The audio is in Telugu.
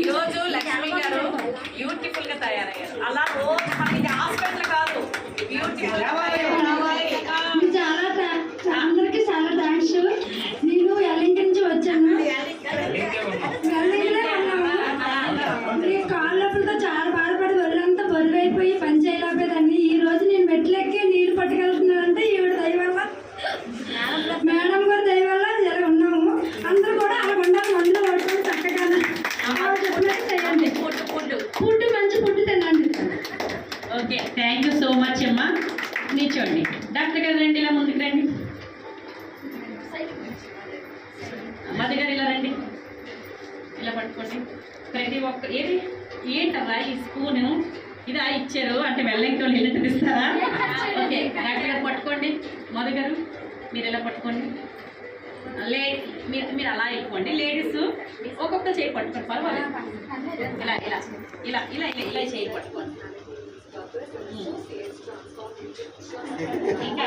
ఈరోజు లక్ష్మి గారు బ్యూటిఫుల్ గా తయారయ్యారు. అలా రోజు మనకి హాస్పిటల్ కాదు, బ్యూటిఫుల్ అందరికి చాలా థ్యాంక్స్. నేను ఎల్లింటి నుంచి వచ్చాను. కాళ్ళప్పులతో చాలా బాధపడి ఒళ్ళంతా బరువైపోయి పని చేయలేకపోయేదాన్ని. ఈ రోజు నేను మెట్లెక్కి నీళ్లు పట్టుకెళ్తున్నానంటే ఈవిడ దయ వల్ల, మేడం గారు దయ వల్ల ఇలా ఉన్నాము. అందరూ కూడా అలా ఉండాలి, వంటలు పడుకొని చక్కగా చెప్పినట్టు చేయండి. ఫుడ్ మంచి ఫుడ్ తినండి. Okay, thank you so much అమ్మా. నిల్చోండి. డాక్టర్ గారు రండి, ఇలా ముందుకు రండి. మధు గారు ఇలా రండి, ఇలా పట్టుకోండి. ప్రతి ఒక్క ఏంటరా ఈ స్పూను ఇదా ఇచ్చారు అంటే వెళ్ళంకి వాళ్ళు వెళ్ళి ఇస్తారా? ఓకే, డాక్టర్ గారు పట్టుకోండి. మధు గారు మీరు ఇలా పట్టుకోండి. మీరు అలా వెళ్ళిపోండి. లేడీస్ ఒక్కొక్క చేయి పట్టుకోండి, పర్వాలేదు. ఇలా ఇలా ఇలా ఇలా ఇలా ఇలా చేయి పట్టుకోండి. ఇంకా